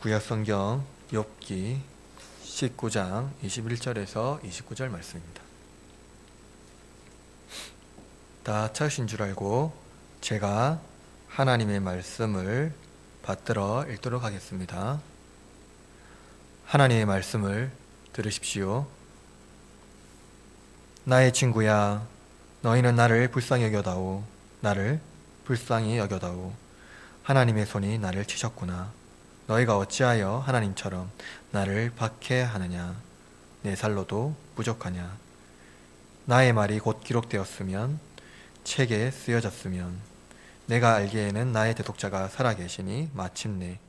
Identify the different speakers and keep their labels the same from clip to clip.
Speaker 1: 구약성경 욥기 19장 21절에서 29절 말씀입니다. 다 찾으신 줄 알고 제가 하나님의 말씀을 받들어 읽도록 하겠습니다. 하나님의 말씀을 들으십시오. 나의 친구야, 너희는 나를 불쌍히 여겨다오. 나를 불쌍히 여겨다오. 하나님의 손이 나를 치셨구나. 너희가 어찌하여 하나님처럼 나를 박해하느냐? 내 살로도 부족하냐? 나의 말이 곧 기록되었으면, 책에 쓰여졌으면, 내가 알기에는 나의 대속자가 살아계시니 마침내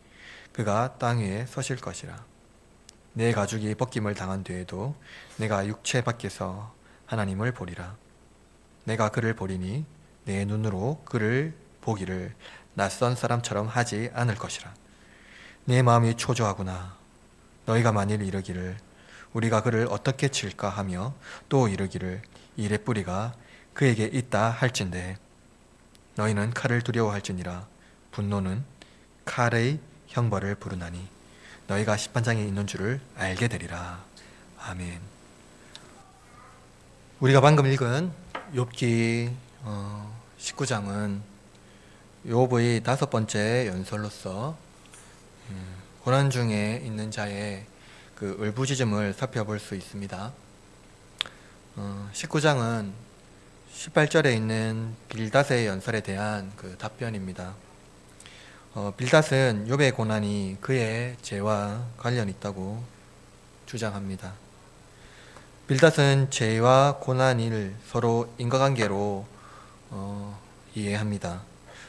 Speaker 1: 그가 땅 위에 서실 것이라. 내 가죽이 벗김을 당한 뒤에도 내가 육체 밖에서 하나님을 보리라. 내가 그를 보리니 내 눈으로 그를 보기를 낯선 사람처럼 하지 않을 것이라. 내 마음이 초조하구나. 너희가 만일 이르기를 우리가 그를 어떻게 칠까 하며 또 이르기를 이레 뿌리가 그에게 있다 할진대 너희는 칼을 두려워할지니라. 분노는 칼의 형벌을 부르나니 너희가 심판장에 있는 줄을 알게 되리라. 아멘. 우리가 방금 읽은 욥기 19장은 욥의 5번째 연설로서 고난 중에 있는 자의 그 울부짖음을 살펴볼 수 있습니다. 19장은 18절에 있는 빌닷의 연설에 대한 그 답변입니다. 빌닷은 욥의 고난이 그의 죄와 관련이 있다고 주장합니다. 빌닷은 죄와 고난을 서로 인과관계로 이해합니다.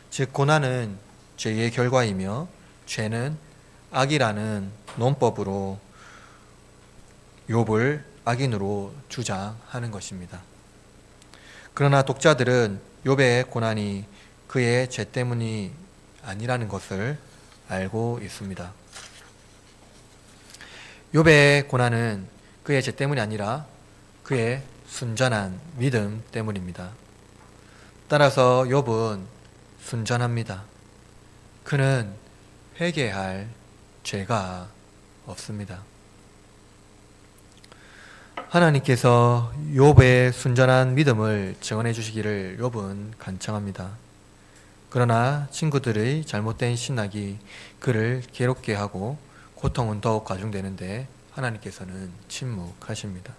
Speaker 1: 즉 고난은 죄의 결과이며 죄는 악이라는 논법으로 욥을 악인으로 주장하는 것입니다. 그러나 독자들은 욥의 고난이 그의 죄 때문이 아니라는 것을 알고 있습니다. 욥의 고난은 그의 죄 때문이 아니라 그의 순전한 믿음 때문입니다. 따라서 욥은 순전합니다. 그는 회개할 죄가 없습니다. 하나님께서 욥의 순전한 믿음을 증언해 주시기를 욥은 간청합니다. 그러나 친구들의 잘못된 신학이 그를 괴롭게 하고 고통은 더욱 가중되는데 하나님께서는 침묵하십니다.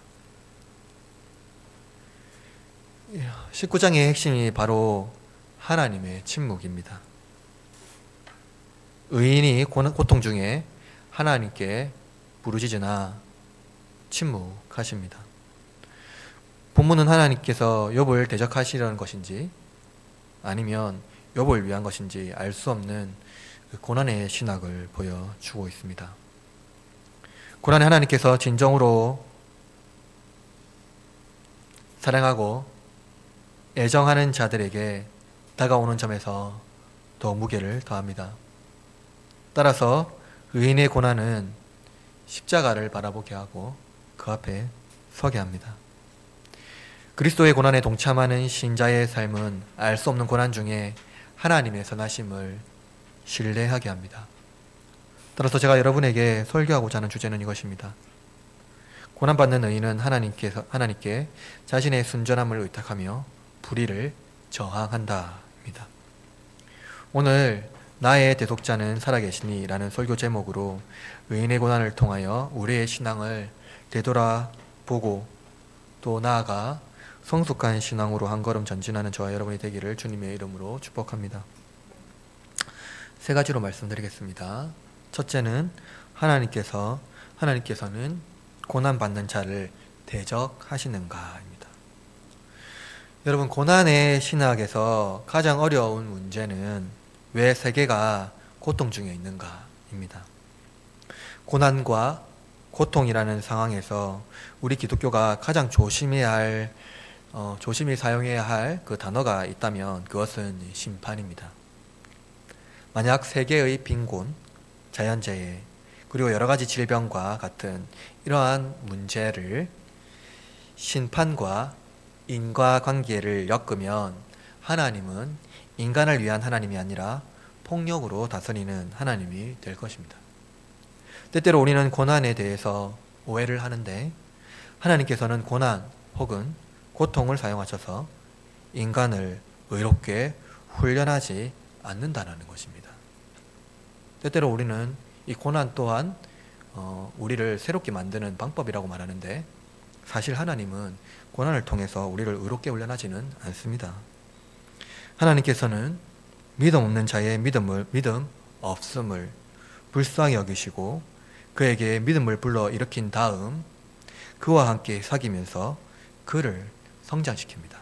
Speaker 1: 19장의 핵심이 바로 하나님의 침묵입니다. 의인이 고통 중에 하나님께 부르짖으나 침묵하십니다. 본문은 하나님께서 욥을 대적하시려는 것인지 아니면 욥을 위한 것인지 알 수 없는 고난의 신학을 보여주고 있습니다. 고난에 하나님께서 진정으로 사랑하고 애정하는 자들에게 다가오는 점에서 더 무게를 더합니다. 따라서 의인의 고난은 십자가를 바라보게 하고 그 앞에 서게 합니다. 그리스도의 고난에 동참하는 신자의 삶은 알 수 없는 고난 중에 하나님의 선하심을 신뢰하게 합니다. 따라서 제가 여러분에게 설교하고자 하는 주제는 이것입니다. 고난받는 의인은 하나님께 자신의 순전함을 의탁하며 불의를 저항한다입니다. 오늘 나의 대속자는 살아계시니 라는 설교 제목으로 의인의 고난을 통하여 우리의 신앙을 되돌아보고 또 나아가 성숙한 신앙으로 한 걸음 전진하는 저와 여러분이 되기를 주님의 이름으로 축복합니다. 3가지로 말씀드리겠습니다. 첫째는 하나님께서는 고난받는 자를 대적하시는가입니다. 여러분, 고난의 신학에서 가장 어려운 문제는 왜 세계가 고통 중에 있는가입니다. 고난과 고통이라는 상황에서 우리 기독교가 가장 조심히 사용해야 할 그 단어가 있다면 그것은 심판입니다. 만약 세계의 빈곤, 자연재해, 그리고 여러 가지 질병과 같은 이러한 문제를 심판과 인과관계를 엮으면 하나님은 인간을 위한 하나님이 아니라 폭력으로 다스리는 하나님이 될 것입니다. 때때로 우리는 고난에 대해서 오해를 하는데 하나님께서는 고난 혹은 고통을 사용하셔서 인간을 의롭게 훈련하지 않는다는 것입니다. 때때로 우리는 이 고난 또한 우리를 새롭게 만드는 방법이라고 말하는데 사실 하나님은 고난을 통해서 우리를 의롭게 훈련하지는 않습니다. 하나님께서는 믿음 없는 자의 믿음 없음을 불쌍히 여기시고 그에게 믿음을 불러 일으킨 다음 그와 함께 사귀면서 그를 성장시킵니다.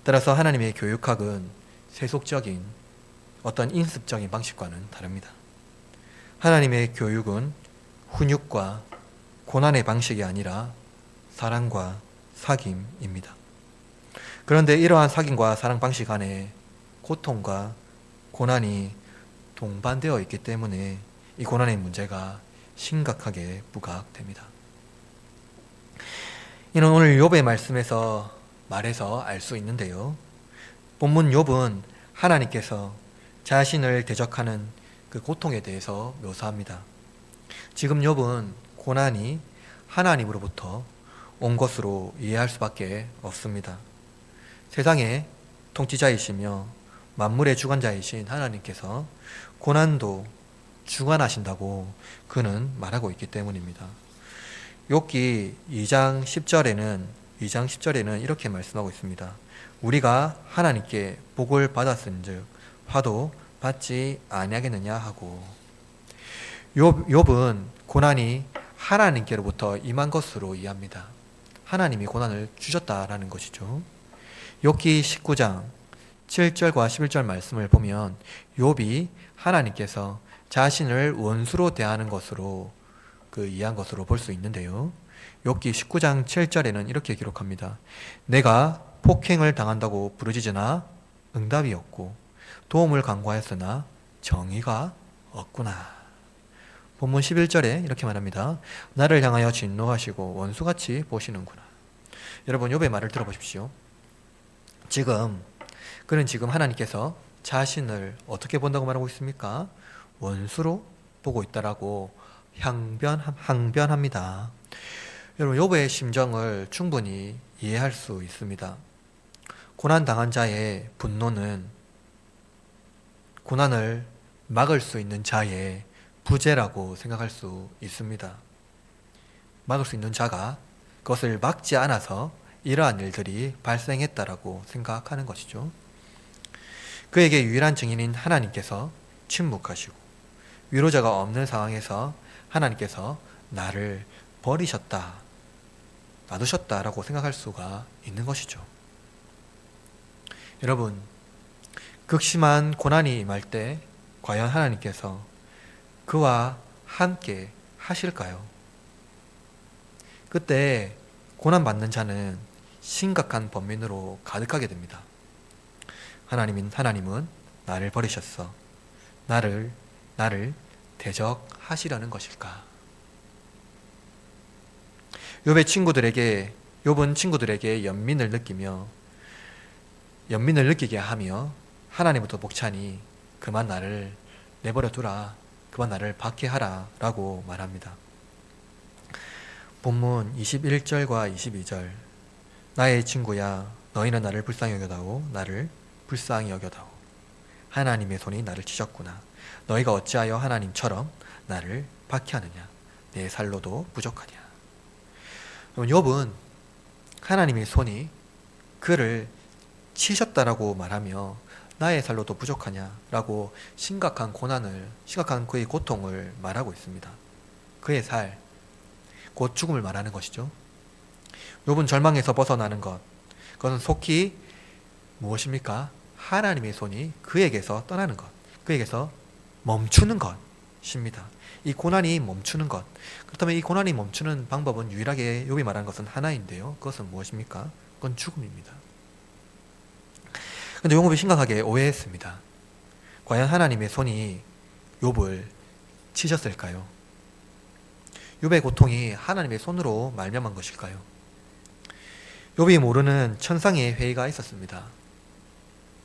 Speaker 1: 따라서 하나님의 교육학은 세속적인 어떤 인습적인 방식과는 다릅니다. 하나님의 교육은 훈육과 고난의 방식이 아니라 사랑과 사귐입니다. 그런데 이러한 사귐과 사랑 방식 안에 고통과 고난이 동반되어 있기 때문에 이 고난의 문제가 심각하게 부각됩니다. 이는 오늘 욥의 말해서 알 수 있는데요. 본문 욥은 하나님께서 자신을 대적하는 그 고통에 대해서 묘사합니다. 지금 욥은 고난이 하나님으로부터 온 것으로 이해할 수밖에 없습니다. 세상의 통치자이시며 만물의 주관자이신 하나님께서 고난도 주관하신다고 그는 말하고 있기 때문입니다. 욥기 2장 10절에는 이렇게 말씀하고 있습니다. 우리가 하나님께 복을 받았은즉 화도 받지 아니하겠느냐 하고 욥은 고난이 하나님께로부터 임한 것으로 이해합니다. 하나님이 고난을 주셨다라는 것이죠. 욥기 19장 7절과 11절 말씀을 보면 욥이 하나님께서 자신을 원수로 대하는 것으로 이해한 것으로 볼 수 있는데요. 욥기 19장 7절에는 이렇게 기록합니다. 내가 폭행을 당한다고 부르짖으나 응답이 없고 도움을 간구하였으나 정의가 없구나. 본문 11절에 이렇게 말합니다. 나를 향하여 진노하시고 원수같이 보시는구나. 여러분 욥의 말을 들어보십시오. 그는 지금 하나님께서 자신을 어떻게 본다고 말하고 있습니까? 원수로 보고 있다라고 항변합니다. 여러분 욥의 심정을 충분히 이해할 수 있습니다. 고난 당한 자의 분노는 고난을 막을 수 있는 자의 부재라고 생각할 수 있습니다. 막을 수 있는 자가 그것을 막지 않아서 이러한 일들이 발생했다라고 생각하는 것이죠. 그에게 유일한 증인인 하나님께서 침묵하시고 위로자가 없는 상황에서 하나님께서 나를 버리셨다, 놔두셨다라고 생각할 수가 있는 것이죠. 여러분, 극심한 고난이 임할 때 과연 하나님께서 그와 함께 하실까요? 그때 고난받는 자는 심각한 번민으로 가득하게 됩니다. 하나님은 나를 버리셨어. 나를 대적하시려는 것일까? 욥은 친구들에게 연민을 느끼게 하며 하나님부터 목차니 그만 나를 내버려 두라. 그만 나를 박해하라 라고 말합니다. 본문 21절과 22절 나의 친구야 너희는 나를 불쌍히 여겨다오 나를 불쌍히 여겨다오 하나님의 손이 나를 치셨구나. 너희가 어찌하여 하나님처럼 나를 박해하느냐. 내 살로도 부족하냐. 욥은 하나님의 손이 그를 치셨다라고 말하며 나의 살로도 부족하냐라고 심각한 그의 고통을 말하고 있습니다. 그의 살, 곧 죽음을 말하는 것이죠. 욥은 절망에서 벗어나는 것, 그것은 속히 무엇입니까? 하나님의 손이 그에게서 떠나는 것, 그에게서 멈추는 것입니다. 이 고난이 멈추는 것. 그렇다면 이 고난이 멈추는 방법은 유일하게 욥이 말하는 것은 하나인데요. 그것은 무엇입니까? 그건 죽음입니다. 그런데 욥이 심각하게 오해했습니다. 과연 하나님의 손이 욥을 치셨을까요? 욥의 고통이 하나님의 손으로 말미암은 것일까요? 욥이 모르는 천상의 회의가 있었습니다.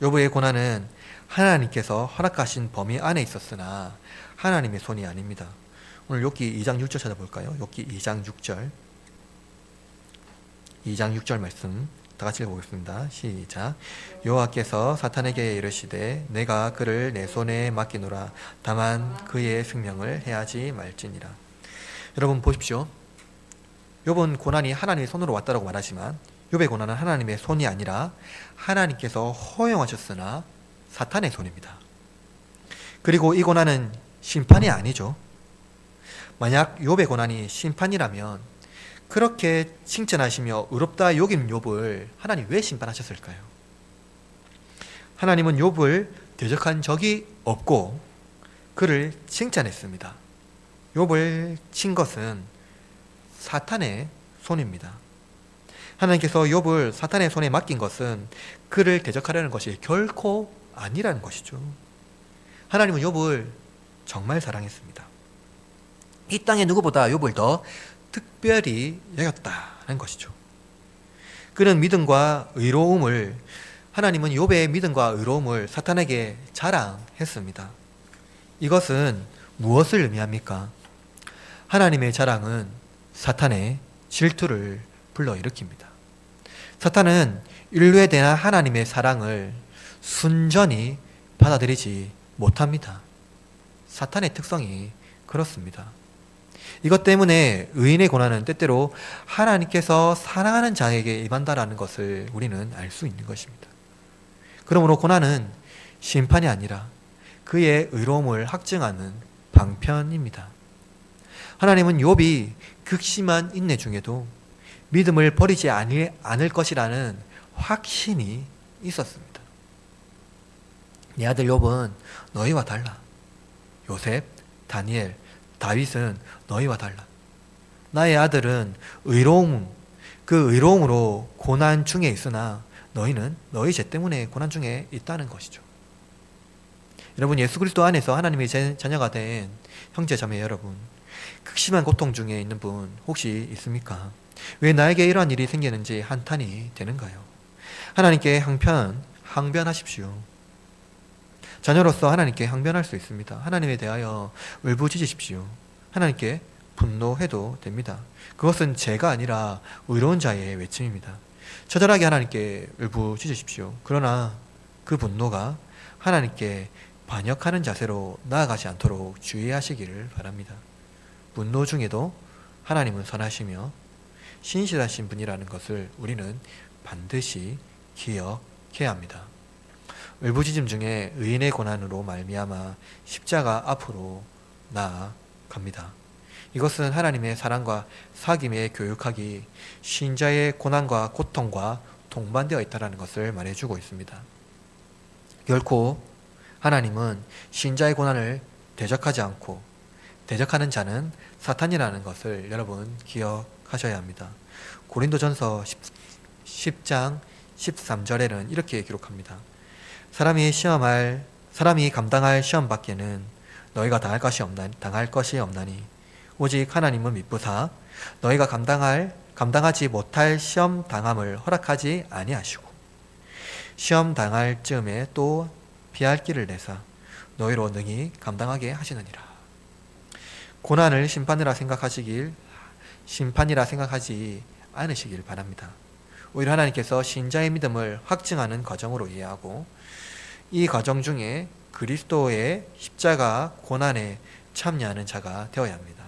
Speaker 1: 욥의 고난은 하나님께서 허락하신 범위 안에 있었으나 하나님의 손이 아닙니다. 오늘 욥기 2장 6절 찾아볼까요? 욥기 2장 6절. 2장 6절 말씀 다 같이 읽어보겠습니다. 시작. 여호와께서 사탄에게 이르시되 내가 그를 내 손에 맡기노라. 다만 그의 생명을 해하지 말지니라. 여러분 보십시오. 욥은 고난이 하나님의 손으로 왔다라고 말하지만 욥의 고난은 하나님의 손이 아니라 하나님께서 허용하셨으나 사탄의 손입니다. 그리고 이 고난은 심판이 아니죠. 만약 욥의 고난이 심판이라면 그렇게 칭찬하시며 의롭다 여긴 욥을 하나님 왜 심판하셨을까요? 하나님은 욥을 대적한 적이 없고 그를 칭찬했습니다. 욥을 친 것은 사탄의 손입니다. 하나님께서 욥을 사탄의 손에 맡긴 것은 그를 대적하려는 것이 결코 아니라는 것이죠. 하나님은 욥을 정말 사랑했습니다. 이 땅의 누구보다 욥을 더 특별히 여겼다는 것이죠. 그는 믿음과 의로움을 하나님은 욥의 믿음과 의로움을 사탄에게 자랑했습니다. 이것은 무엇을 의미합니까? 하나님의 자랑은 사탄의 질투를 불러일으킵니다. 사탄은 인류에 대한 하나님의 사랑을 순전히 받아들이지 못합니다. 사탄의 특성이 그렇습니다. 이것 때문에 의인의 고난은 때때로 하나님께서 사랑하는 자에게 임한다라는 것을 우리는 알 수 있는 것입니다. 그러므로 고난은 심판이 아니라 그의 의로움을 확증하는 방편입니다. 하나님은 욥이 극심한 인내 중에도 믿음을 버리지 않을 것이라는 확신이 있었습니다. 내 아들 욥은 너희와 달라. 요셉, 다니엘, 다윗은 너희와 달라. 나의 아들은 그 의로움으로 고난 중에 있으나 너희는 너희 죄 때문에 고난 중에 있다는 것이죠. 여러분, 예수 그리스도 안에서 하나님의 자녀가 된 형제 자매 여러분, 극심한 고통 중에 있는 분 혹시 있습니까? 왜 나에게 이러한 일이 생기는지 한탄이 되는가요? 하나님께 항변하십시오. 자녀로서 하나님께 항변할 수 있습니다. 하나님에 대하여 울부짖으십시오. 하나님께 분노해도 됩니다. 그것은 죄가 아니라 의로운 자의 외침입니다. 처절하게 하나님께 울부짖으십시오. 그러나 그 분노가 하나님께 반역하는 자세로 나아가지 않도록 주의하시기를 바랍니다. 분노 중에도 하나님은 선하시며 신실하신 분이라는 것을 우리는 반드시 기억해야 합니다. 울부짖음 중에 의인의 고난으로 말미암아 십자가 앞으로 나아갑니다. 이것은 하나님의 사랑과 사귐에 교육하기 신자의 고난과 고통과 동반되어 있다는 것을 말해주고 있습니다. 결코 하나님은 신자의 고난을 대적하지 않고 대적하는 자는 사탄이라는 것을 여러분 기억하셔야 합니다. 고린도전서 10장 13절에는 이렇게 기록합니다. 사람이 감당할 시험 밖에는 너희가 당할 것이 없나니 오직 하나님은 미쁘사 너희가 감당하지 못할 시험 당함을 허락하지 아니하시고 시험 당할 즈음에 또 피할 길을 내사 너희로 능히 감당하게 하시느니라. 고난을 심판이라 생각하지 않으시길 바랍니다. 오히려 하나님께서 신자의 믿음을 확증하는 과정으로 이해하고 이 과정 중에 그리스도의 십자가 고난에 참여하는 자가 되어야 합니다.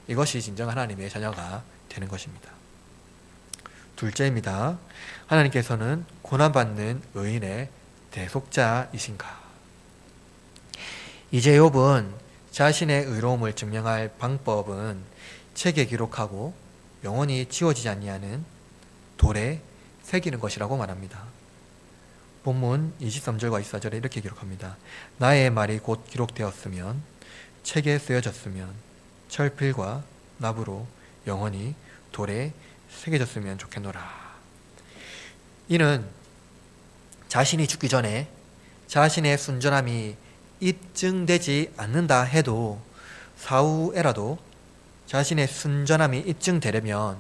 Speaker 1: 이것이 진정한 하나님의 자녀가 되는 것입니다. 둘째입니다. 하나님께서는 고난받는 의인의 대속자이신가? 이제 욥은 자신의 의로움을 증명할 방법은 책에 기록하고 영원히 지워지지 아니하는 돌에 새기는 것이라고 말합니다. 본문 23절과 24절에 이렇게 기록합니다. 나의 말이 곧 기록되었으면 책에 쓰여졌으면 철필과 납으로 영원히 돌에 새겨졌으면 좋겠노라. 이는 자신이 죽기 전에 자신의 순전함이 입증되지 않는다 해도 사후에라도 자신의 순전함이 입증되려면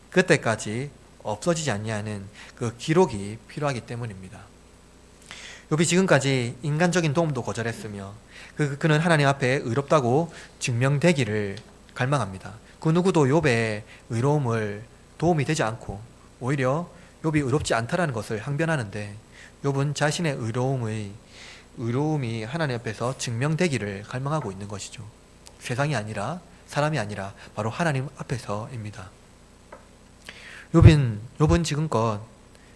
Speaker 1: 그때까지 없어지지 아니하는 그 기록이 필요하기 때문입니다. 욥이 지금까지 인간적인 도움도 거절했으며 그는 하나님 앞에 의롭다고 증명되기를 갈망합니다. 그 누구도 욥의 의로움을 도움이 되지 않고 오히려 욥이 의롭지 않다라는 것을 항변하는데, 욥은 자신의 의로움이 하나님 앞에서 증명되기를 갈망하고 있는 것이죠. 세상이 아니라, 사람이 아니라 바로 하나님 앞에서입니다. 욥은 지금껏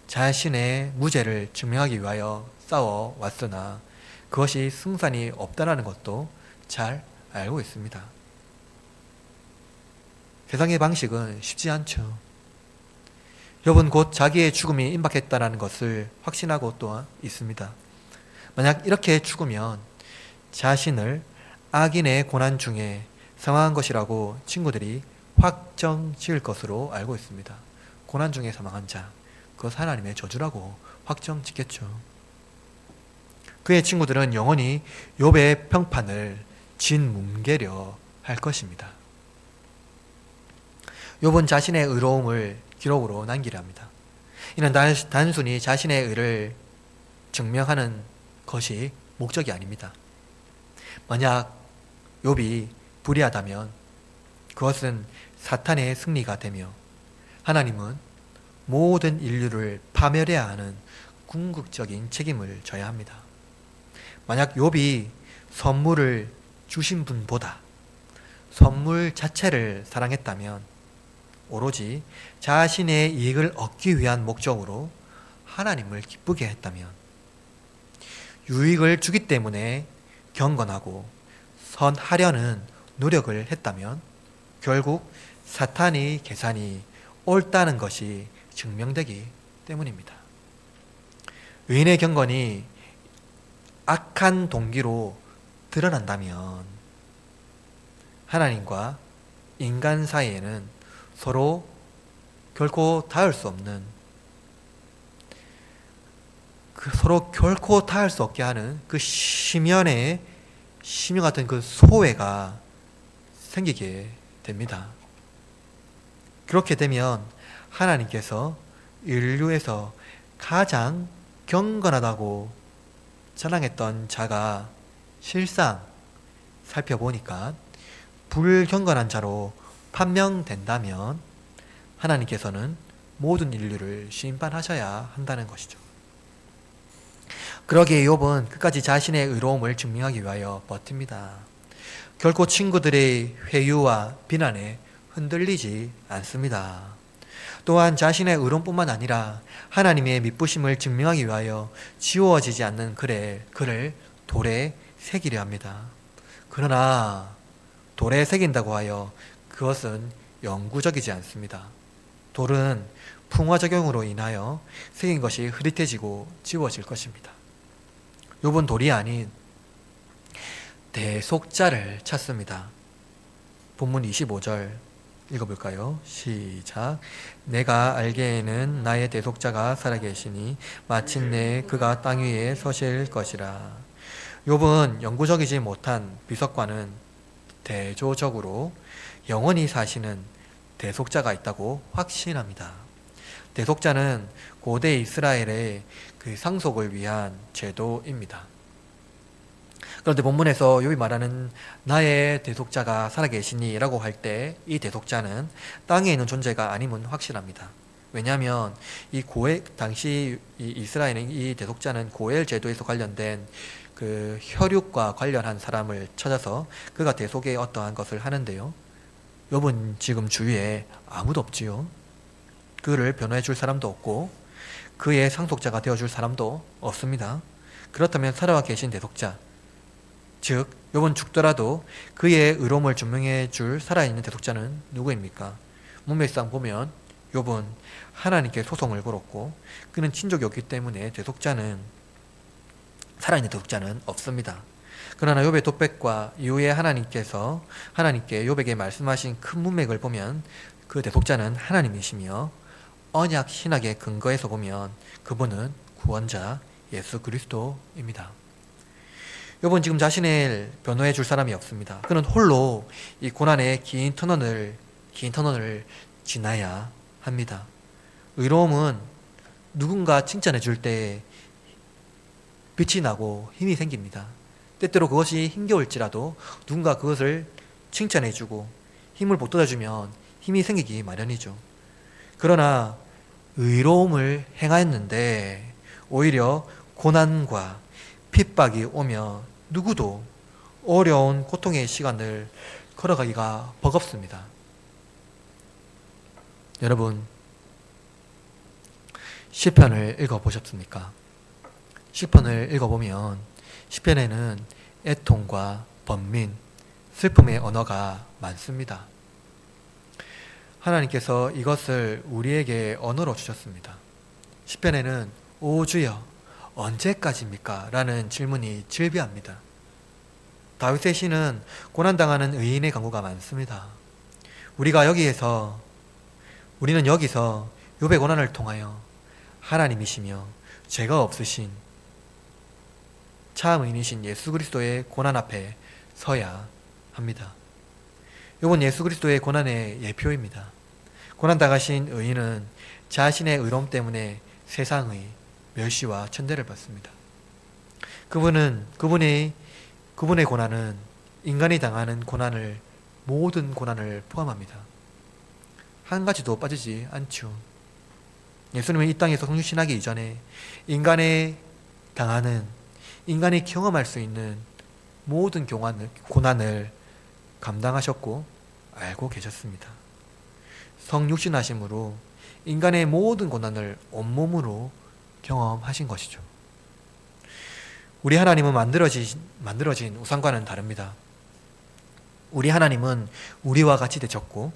Speaker 1: 자신의 무죄를 증명하기 위하여 싸워왔으나 그것이 승산이 없다는 것도 잘 알고 있습니다. 세상의 방식은 쉽지 않죠. 욥은 곧 자기의 죽음이 임박했다는 것을 확신하고 또한 있습니다. 만약 이렇게 죽으면 자신을 악인의 고난 중에 사망한 것이라고 친구들이 확정 지을 것으로 알고 있습니다. 고난 중에 사망한 자, 그것 하나님의 저주라고 확정 짓겠죠. 그의 친구들은 영원히 욥의 평판을 진뭉개려 할 것입니다. 욥은 자신의 의로움을 기록으로 남기려 합니다. 이는 단순히 자신의 의를 증명하는 것이 목적이 아닙니다. 만약 욥이 불의하다면 그것은 사탄의 승리가 되며 하나님은 모든 인류를 파멸해야 하는 궁극적인 책임을 져야 합니다. 만약 욥이 선물을 주신 분보다 선물 자체를 사랑했다면, 오로지 자신의 이익을 얻기 위한 목적으로 하나님을 기쁘게 했다면, 유익을 주기 때문에 경건하고 선하려는 노력을 했다면 결국 사탄의 계산이 옳다는 것이 증명되기 때문입니다. 의인의 경건이 악한 동기로 드러난다면 하나님과 인간 사이에는 서로 결코 닿을 수 없는, 서로 결코 닿을 수 없게 하는 그 심연 같은 그 소외가 생기게 됩니다. 그렇게 되면 하나님께서 인류에서 가장 경건하다고 자랑했던 자가 실상 살펴보니까 불경건한 자로 판명된다면 하나님께서는 모든 인류를 심판하셔야 한다는 것이죠. 그러기에 욥은 끝까지 자신의 의로움을 증명하기 위하여 버팁니다. 결코 친구들의 회유와 비난에 흔들리지 않습니다. 또한 자신의 의로움뿐만 아니라 하나님의 미쁘심을 증명하기 위하여 지워지지 않는 글을 돌에 새기려 합니다. 그러나 돌에 새긴다고 하여 그것은 영구적이지 않습니다. 돌은 풍화작용으로 인하여 새긴 것이 흐릿해지고 지워질 것입니다. 욥은 돌이 아닌 대속자를 찾습니다. 본문 25절 읽어볼까요? 시작. 내가 알기에는 나의 대속자가 살아계시니 마침내 그가 땅 위에 서실 것이라. 욥은 영구적이지 못한 비석과는 대조적으로 영원히 사시는 대속자가 있다고 확신합니다. 대속자는 고대 이스라엘의 그 상속을 위한 제도입니다. 그런데 본문에서 욥이 말하는 나의 대속자가 살아계시니 라고 할 때 이 대속자는 땅에 있는 존재가 아님은 확실합니다. 왜냐하면 당시 이스라엘은 이 대속자는 고엘 제도에서 관련된 그 혈육과 관련한 사람을 찾아서 그가 대속에 어떠한 것을 하는데요. 욥은 지금 주위에 아무도 없지요. 그를 변호해 줄 사람도 없고 그의 상속자가 되어줄 사람도 없습니다. 그렇다면 살아와 계신 대속자, 즉 욥은 죽더라도 그의 의로움을 증명해 줄 살아있는 대속자는 누구입니까? 문맥상 보면 욥은 하나님께 소송을 걸었고 그는 친족이 없기 때문에 살아있는 대속자는 없습니다. 그러나 욥의 독백과 이후에 하나님께 욥에게 말씀하신 큰 문맥을 보면 그 대속자는 하나님이시며 언약 신학의 근거에서 보면 그분은 구원자 예수 그리스도입니다. 욥은 지금 자신을 변호해 줄 사람이 없습니다. 그는 홀로 이 고난의 긴 터널을 지나야 합니다. 의로움은 누군가 칭찬해 줄 때 빛이 나고 힘이 생깁니다. 때때로 그것이 힘겨울지라도 누군가 그것을 칭찬해 주고 힘을 북돋아주면 힘이 생기기 마련이죠. 그러나 의로움을 행하였는데 오히려 고난과 핍박이 오며 누구도 어려운 고통의 시간을 걸어가기가 버겁습니다. 여러분, 시편을 읽어보셨습니까? 시편을 읽어보면 시편에는 애통과 번민, 슬픔의 언어가 많습니다. 하나님께서 이것을 우리에게 언어로 주셨습니다. 시편에는 오 주여 언제까지입니까? 라는 질문이 질비합니다. 다윗의 시는 고난당하는 의인의 간구가 많습니다. 우리는 여기서 욥의 고난을 통하여 하나님이시며 죄가 없으신 참 의인이신 예수 그리스도의 고난 앞에 서야 합니다. 욥은 예수 그리스도의 고난의 예표입니다. 고난당하신 의인은 자신의 의로움 때문에 세상의 멸시와 천대를 받습니다. 그분의 고난은 인간이 당하는 모든 고난을 포함합니다. 한 가지도 빠지지 않죠. 예수님은 이 땅에서 성육신하기 이전에 인간이 경험할 수 있는 모든 고난을 감당하셨고 알고 계셨습니다. 성육신하심으로 인간의 모든 고난을 온몸으로 경험하신 것이죠. 우리 하나님은 만들어진 우상과는 다릅니다. 우리 하나님은 우리와 같이 되셨고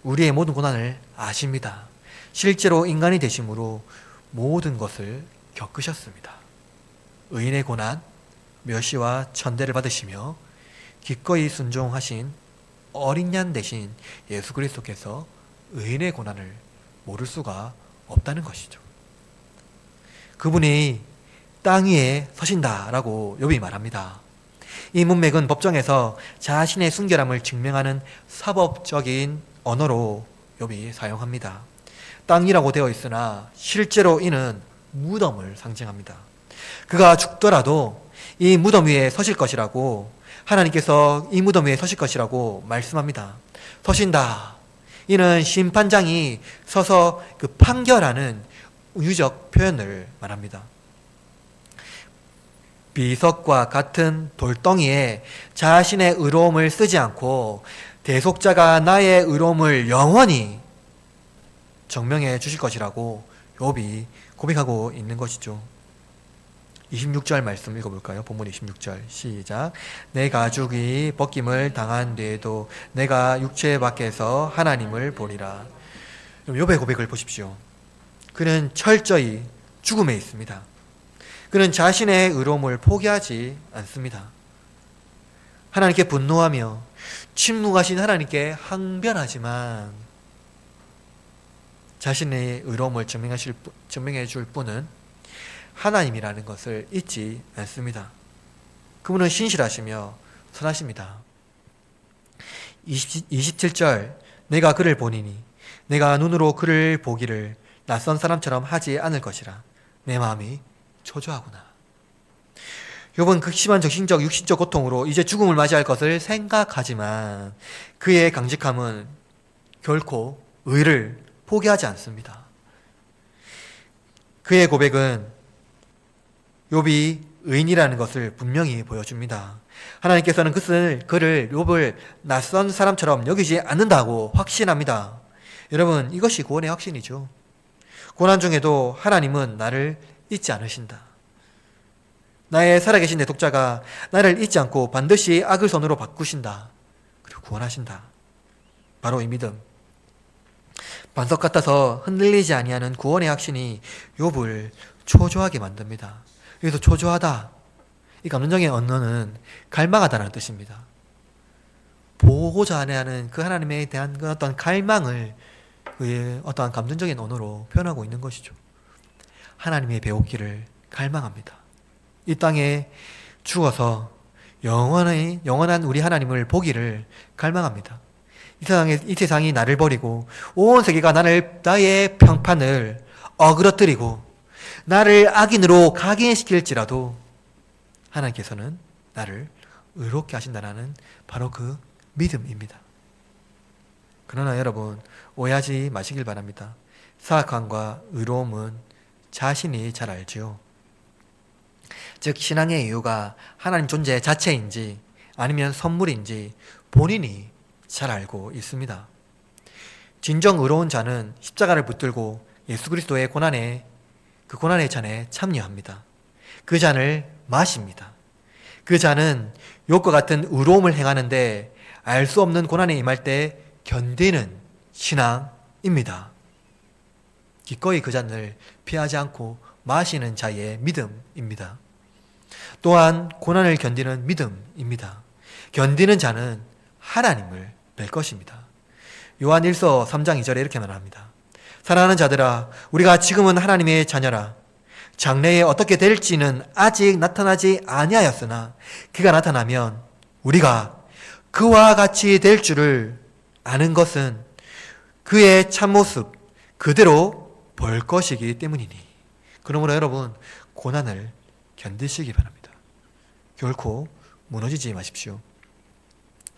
Speaker 1: 우리의 모든 고난을 아십니다. 실제로 인간이 되심으로 모든 것을 겪으셨습니다. 의인의 고난, 멸시와 천대를 받으시며 기꺼이 순종하신 어린 양 대신 예수 그리스도께서 의인의 고난을 모를 수가 없다는 것이죠. 그분이 땅 위에 서신다라고 욥이 말합니다. 이 문맥은 법정에서 자신의 순결함을 증명하는 사법적인 언어로 욥이 사용합니다. 땅이라고 되어 있으나 실제로 이는 무덤을 상징합니다. 그가 죽더라도 이 무덤 위에 서실 것이라고 하나님께서 이 무덤 위에 서실 것이라고 말씀합니다. 서신다. 이는 심판장이 서서 그 판결하는 우유적 표현을 말합니다. 비석과 같은 돌덩이에 자신의 의로움을 쓰지 않고 대속자가 나의 의로움을 영원히 정명해 주실 것이라고 욥이 고백하고 있는 것이죠. 26절 말씀 읽어볼까요? 본문 26절 시작. 내 가죽이 벗김을 당한 뒤에도 내가 육체 밖에서 하나님을 보리라. 욥의 고백을 보십시오. 그는 철저히 죽음에 있습니다. 그는 자신의 의로움을 포기하지 않습니다. 하나님께 분노하며 침묵하신 하나님께 항변하지만 자신의 의로움을 증명해 줄 분은 하나님이라는 것을 잊지 않습니다. 그분은 신실하시며 선하십니다. 27절 내가 그를 보니니 내가 눈으로 그를 보기를 낯선 사람처럼 하지 않을 것이라. 내 마음이 초조하구나. 욥은 극심한 정신적 육신적 고통으로 이제 죽음을 맞이할 것을 생각하지만 그의 강직함은 결코 의를 포기하지 않습니다. 그의 고백은 욥이 의인이라는 것을 분명히 보여줍니다. 하나님께서는 그를 욥을 낯선 사람처럼 여기지 않는다고 확신합니다. 여러분, 이것이 구원의 확신이죠. 고난 중에도 하나님은 나를 잊지 않으신다. 나의 살아계신 내 독자가 나를 잊지 않고 반드시 악을 선으로 바꾸신다. 그리고 구원하신다. 바로 이 믿음. 반석 같아서 흔들리지 아니하는 구원의 확신이 욥을 초조하게 만듭니다. 여기서 초조하다. 이 감정적인 언어는 갈망하다라는 뜻입니다. 보고자 하는 그 하나님에 대한 그 어떤 갈망을 그의 어떠한 감정적인 언어로 표현하고 있는 것이죠. 하나님의 배우기를 갈망합니다. 이 땅에 죽어서 영원한 우리 하나님을 보기를 갈망합니다. 이 세상이 나를 버리고 온 세계가 나의 평판을 어그러뜨리고 나를 악인으로 각인시킬지라도 하나님께서는 나를 의롭게 하신다는 바로 그 믿음입니다. 그러나 여러분, 오해하지 마시길 바랍니다. 사악함과 의로움은 자신이 잘 알지요. 즉 신앙의 이유가 하나님 존재 자체인지 아니면 선물인지 본인이 잘 알고 있습니다. 진정 의로운 자는 십자가를 붙들고 예수 그리스도의 그 고난의 잔에 참여합니다. 그 잔을 마십니다. 그 잔은 욕과 같은 의로움을 행하는데 알 수 없는 고난에 임할 때 견디는 신앙입니다. 기꺼이 그 잔을 피하지 않고 마시는 자의 믿음입니다. 또한 고난을 견디는 믿음입니다. 견디는 자는 하나님을 뵐 것입니다. 요한 1서 3장 2절에 이렇게 말합니다. 사랑하는 자들아, 우리가 지금은 하나님의 자녀라. 장래에 어떻게 될지는 아직 나타나지 아니하였으나 그가 나타나면 우리가 그와 같이 될 줄을 아는 것은 그의 참모습 그대로 볼 것이기 때문이니. 그러므로 여러분, 고난을 견디시기 바랍니다. 결코 무너지지 마십시오.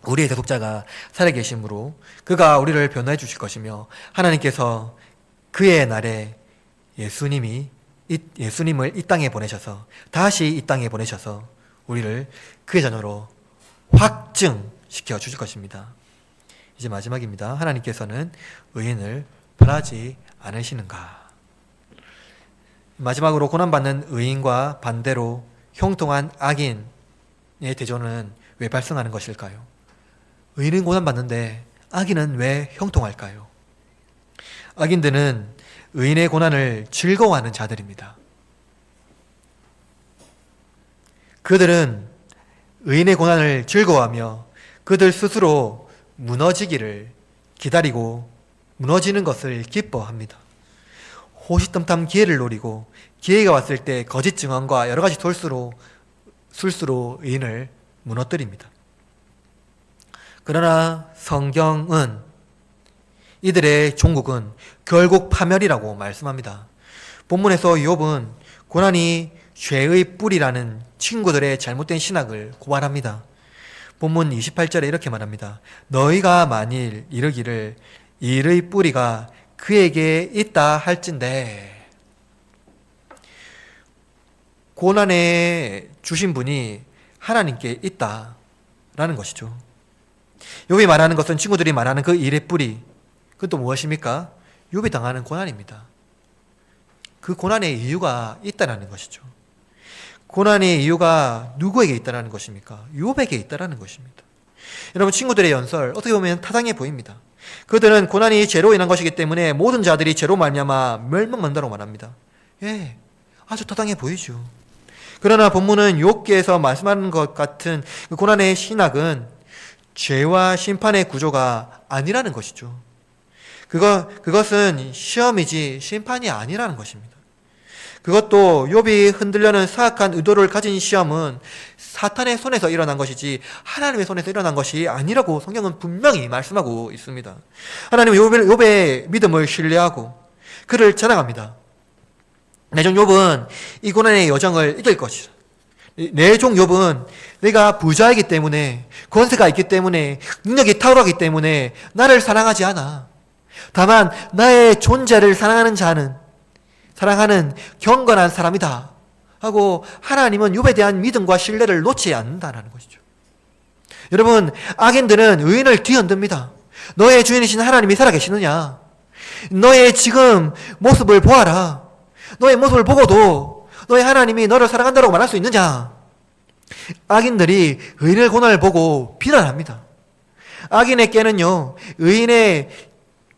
Speaker 1: 우리의 대속자가 살아계심으로 그가 우리를 변호해 주실 것이며 하나님께서 그의 날에 예수님을 이 땅에 보내셔서 다시 이 땅에 보내셔서 우리를 그의 자녀로 확증시켜 주실 것입니다. 이제 마지막입니다. 하나님께서는 의인을 변하지 않으시는가? 마지막으로 고난받는 의인과 반대로 형통한 악인의 대조는 왜 발생하는 것일까요? 의인은 고난받는데 악인은 왜 형통할까요? 악인들은 의인의 고난을 즐거워하는 자들입니다. 그들은 의인의 고난을 즐거워하며 그들 스스로 무너지기를 기다리고 무너지는 것을 기뻐합니다. 호시탐탐 기회를 노리고 기회가 왔을 때 거짓 증언과 여러 가지 술수로 의인을 무너뜨립니다. 그러나 성경은 이들의 종국은 결국 파멸이라고 말씀합니다. 본문에서 욥은 고난이 죄의 뿌리라는 친구들의 잘못된 신학을 고발합니다. 본문 28절에 이렇게 말합니다. 너희가 만일 이르기를 일의 뿌리가 그에게 있다 할진대. 고난에 주신 분이 하나님께 있다라는 것이죠. 욥이 말하는 것은 친구들이 말하는 그 일의 뿌리, 그것도 무엇입니까? 욥이 당하는 고난입니다. 그 고난의 이유가 있다는 것이죠. 고난의 이유가 누구에게 있다는 것입니까? 욥에게 있다는 것입니다. 여러분, 친구들의 연설 어떻게 보면 타당해 보입니다. 그들은 고난이 죄로 인한 것이기 때문에 모든 자들이 죄로 말미암아 멸망한다고 말합니다. 예, 아주 타당해 보이죠. 그러나 본문은 욥기에서 말씀하는 것 같은 그 고난의 신학은 죄와 심판의 구조가 아니라는 것이죠. 그것은 시험이지 심판이 아니라는 것입니다. 그것도 욥이 흔들려는 사악한 의도를 가진 시험은 사탄의 손에서 일어난 것이지 하나님의 손에서 일어난 것이 아니라고 성경은 분명히 말씀하고 있습니다. 하나님은 욥의 믿음을 신뢰하고 그를 자랑합니다. 내 종 욥은 이 고난의 여정을 이길 것이다. 내 종 욥은 내가 부자이기 때문에, 권세가 있기 때문에, 능력이 탁월하기 때문에 나를 사랑하지 않아. 다만 나의 존재를 사랑하는 경건한 사람이다 하고 하나님은 욥에 대한 믿음과 신뢰를 놓지 않는다는 것이죠. 여러분, 악인들은 의인을 뒤흔듭니다. 너의 주인이신 하나님이 살아계시느냐? 너의 지금 모습을 보아라. 너의 모습을 보고도 너의 하나님이 너를 사랑한다고 말할 수 있느냐? 악인들이 의인의 고난을 보고 비난합니다. 악인에게는요, 의인의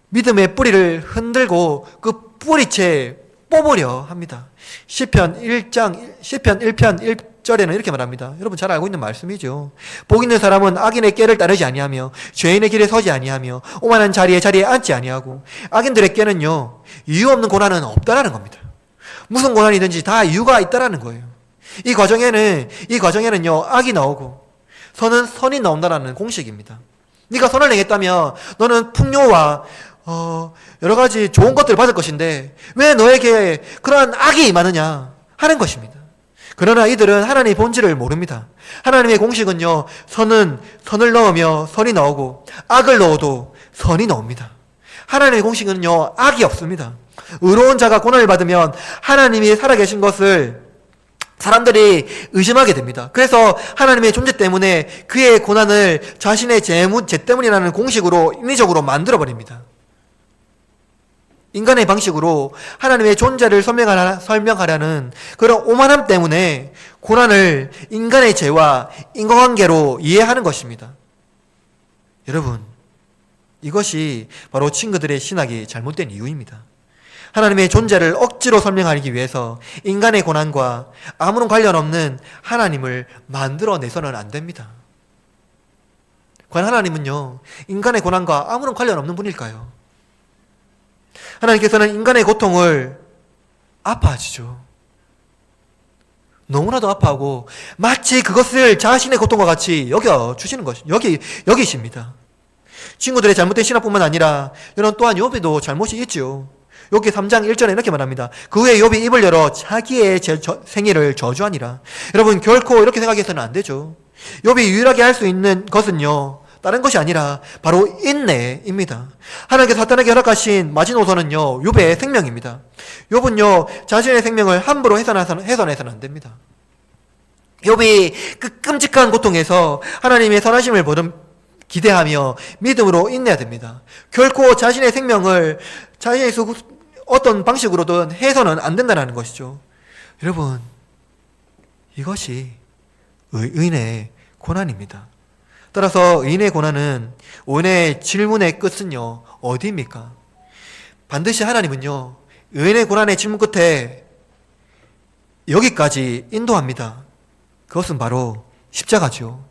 Speaker 1: 믿음의 뿌리를 흔들고 그 뿌리채 뽑으려 합니다. 시편 1편 1절에는 이렇게 말합니다. 여러분 잘 알고 있는 말씀이죠. 복 있는 사람은 악인의 꾀를 따르지 아니하며 죄인의 길에 서지 아니하며 오만한 자리에 앉지 아니하고. 악인들에게는요, 이유 없는 고난은 없다라는 겁니다. 무슨 고난이든지 다 이유가 있다라는 거예요. 이 과정에는요, 악이 나오고 선이 나온다라는 공식입니다. 네가 선을 행했다면 너는 풍요와 여러 가지 좋은 것들을 받을 것인데 왜 너에게 그러한 악이 임하느냐 하는 것입니다. 그러나 이들은 하나님의 본질을 모릅니다. 하나님의 공식은요, 선을 넣으며 선이 나오고 악을 넣어도 선이 나옵니다. 하나님의 공식은요, 악이 없습니다. 의로운 자가 고난을 받으면 하나님이 살아계신 것을 사람들이 의심하게 됩니다. 그래서 하나님의 존재 때문에 그의 고난을 자신의 죄 때문이라는 공식으로 인위적으로 만들어버립니다. 인간의 방식으로 하나님의 존재를 설명하려는 그런 오만함 때문에 고난을 인간의 죄와 인과관계로 이해하는 것입니다. 여러분, 이것이 바로 친구들의 신학이 잘못된 이유입니다. 하나님의 존재를 억지로 설명하기 위해서 인간의 고난과 아무런 관련 없는 하나님을 만들어내서는 안 됩니다. 과연 하나님은요, 인간의 고난과 아무런 관련 없는 분일까요? 하나님께서는 인간의 고통을 아파하시죠. 너무나도 아파하고 마치 그것을 자신의 고통과 같이 여겨주시는 여기십니다. 친구들의 잘못된 신학뿐만 아니라 여러분 또한 욥에도 잘못이 있죠. 욥기 3장 1절에 이렇게 말합니다. 그 후에 욥이 입을 열어 자기의 생애를 저주하니라. 여러분, 결코 이렇게 생각해서는 안 되죠. 욥이 유일하게 할 수 있는 것은요, 다른 것이 아니라 바로 인내입니다. 하나님께서 사탄에게 허락하신 마지노선은요, 욥의 생명입니다. 욥은요, 자신의 생명을 함부로 훼손해서는 안 됩니다. 욥이 그 끔찍한 고통에서 하나님의 선하심을 기대하며 믿음으로 인내해야 됩니다. 결코 자신의 생명을 자신의 어떤 방식으로든 해서는 안 된다는 것이죠. 여러분, 이것이 의인의 고난입니다. 따라서 의인의 고난은 오늘의 질문의 끝은요, 어디입니까? 반드시 하나님은요, 의인의 고난의 질문 끝에 여기까지 인도합니다. 그것은 바로 십자가죠.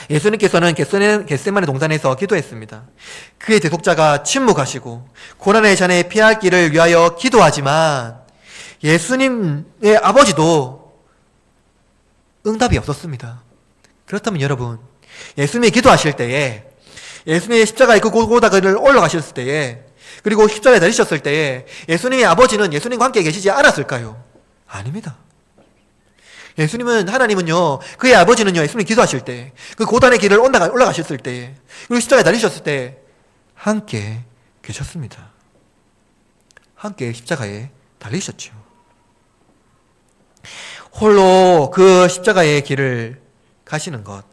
Speaker 1: 예수님께서는 겟세마네 동산에서 기도했습니다. 그의 대속자가 침묵하시고 고난의 잔에 피할 길을 위하여 기도하지만 예수님의 아버지도 응답이 없었습니다. 그렇다면 여러분, 예수님이 기도하실 때에, 예수님의 십자가의 그 고다를 올라가셨을 때에, 그리고 십자가에 달리셨을 때에 예수님의 아버지는 예수님과 함께 계시지 않았을까요? 아닙니다. 예수님은, 하나님은요, 그의 아버지는요, 예수님이 기도하실 때, 그 고단의 길을 올라가셨을 때, 그리고 십자가에 달리셨을 때, 함께 계셨습니다. 함께 십자가에 달리셨죠. 홀로 그 십자가의 길을 가시는 것,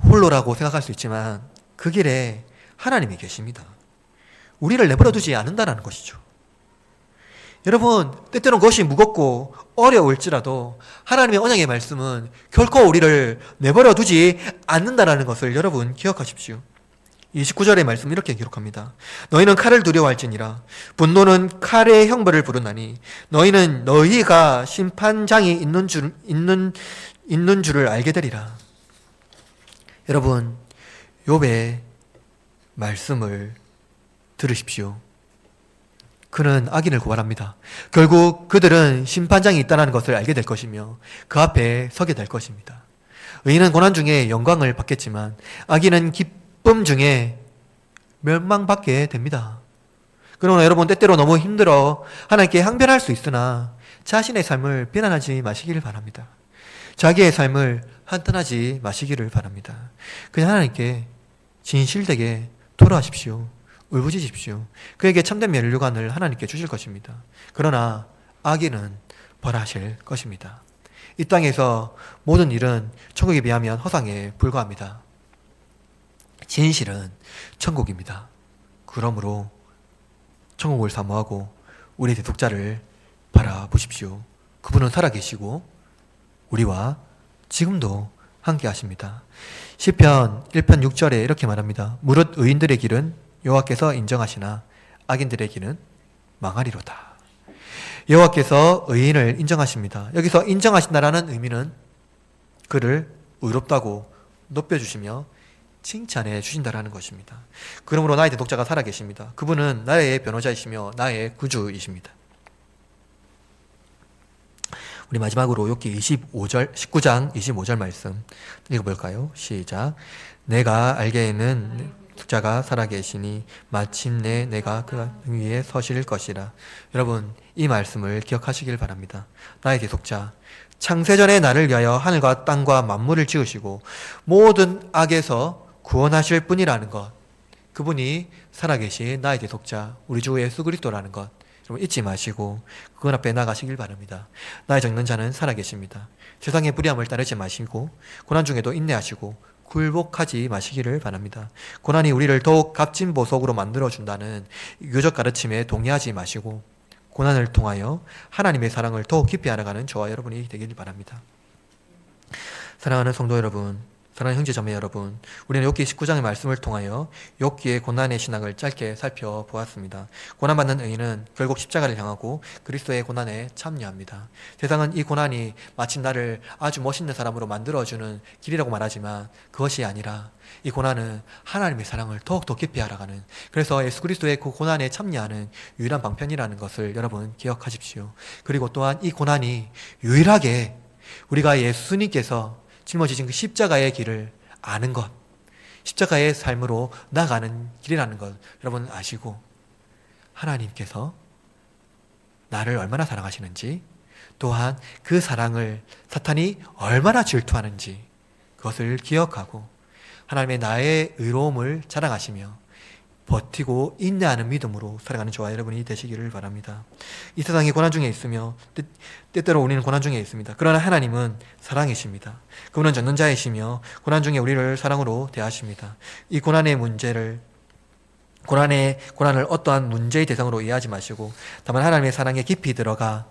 Speaker 1: 홀로라고 생각할 수 있지만, 그 길에 하나님이 계십니다. 우리를 내버려 두지 않는다는 것이죠. 여러분, 때때로는 그것이 무겁고 어려울지라도 하나님의 언약의 말씀은 결코 우리를 내버려 두지 않는다는 것을 여러분 기억하십시오. 29절의 말씀 이렇게 기록합니다. 너희는 칼을 두려워할지니라. 분노는 칼의 형벌을 부르나니 너희는 너희가 심판장이 있는 줄을 알게 되리라. 여러분, 욥의 말씀을 들으십시오. 그는 악인을 고발합니다. 결국 그들은 심판장이 있다는 것을 알게 될 것이며 그 앞에 서게 될 것입니다. 의인은 고난 중에 영광을 받겠지만 악인은 기쁨 중에 멸망받게 됩니다. 그러나 여러분, 때때로 너무 힘들어 하나님께 항변할 수 있으나 자신의 삶을 비난하지 마시기를 바랍니다. 자기의 삶을 한탄하지 마시기를 바랍니다. 그냥 하나님께 진실되게 토로하십시오. 울부짖으십시오. 그에게 참된 면류관을 하나님께 주실 것입니다. 그러나 악인은 벌하실 것입니다. 이 땅에서 모든 일은 천국에 비하면 허상에 불과합니다. 진실은 천국입니다. 그러므로 천국을 사모하고 우리 대속자를 바라보십시오. 그분은 살아계시고 우리와 지금도 함께 하십니다. 시편 1편 6절에 이렇게 말합니다. 무릇 의인들의 길은 여호와께서 인정하시나 악인들의 길은 망하리로다. 여호와께서 의인을 인정하십니다. 여기서 인정하신다라는 의미는 그를 의롭다고 높여주시며 칭찬해 주신다라는 것입니다. 그러므로 나의 대독자가 살아계십니다. 그분은 나의 변호자이시며 나의 구주이십니다. 우리 마지막으로 욥기 19장 25절 말씀 읽어볼까요? 시작. 내가 알게에는 대속자가 살아계시니 마침내 내가 그 위에 서실 것이라. 여러분, 이 말씀을 기억하시길 바랍니다. 나의 대속자, 창세전에 나를 위하여 하늘과 땅과 만물을 지으시고 모든 악에서 구원하실 분이라는 것, 그분이 살아계신 나의 대속자 우리 주 예수 그리스도라는 것 여러분 잊지 마시고 그분 앞에 나가시길 바랍니다. 나의 적는 자는 살아계십니다. 세상의 불의함을 따르지 마시고 고난 중에도 인내하시고 굴복하지 마시기를 바랍니다. 고난이 우리를 더욱 값진 보석으로 만들어준다는 교적 가르침에 동의하지 마시고 고난을 통하여 하나님의 사랑을 더욱 깊이 알아가는 저와 여러분이 되길 바랍니다. 사랑하는 성도 여러분, 사랑하는 형제자매 여러분, 우리는 욥기 19장의 말씀을 통하여 욥기의 고난의 신앙을 짧게 살펴보았습니다. 고난받는 의인은 결국 십자가를 향하고 그리스도의 고난에 참여합니다. 세상은 이 고난이 마치 나를 아주 멋있는 사람으로 만들어주는 길이라고 말하지만 그것이 아니라 이 고난은 하나님의 사랑을 더욱더 깊이 알아가는, 그래서 예수 그리스도의 그 고난에 참여하는 유일한 방편이라는 것을 여러분 기억하십시오. 그리고 또한 이 고난이 유일하게 우리가 예수님께서 짊어지신 그 십자가의 길을 아는 것, 십자가의 삶으로 나가는 길이라는 것 여러분 아시고, 하나님께서 나를 얼마나 사랑하시는지, 또한 그 사랑을 사탄이 얼마나 질투하는지 그것을 기억하고 하나님의 나의 의로움을 자랑하시며 버티고 인내하는 믿음으로 살아가는 저와 여러분이 되시기를 바랍니다. 이 세상에 고난 중에 있으며 때때로 우리는 고난 중에 있습니다. 그러나 하나님은 사랑이십니다. 그분은 젖는 자이시며 고난 중에 우리를 사랑으로 대하십니다. 이 고난의 문제를 고난을 어떠한 문제의 대상으로 이해하지 마시고 다만 하나님의 사랑에 깊이 들어가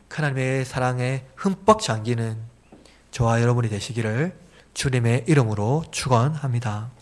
Speaker 1: 하나님의 사랑에 흠뻑 잠기는 저와 여러분이 되시기를 주님의 이름으로 축원합니다.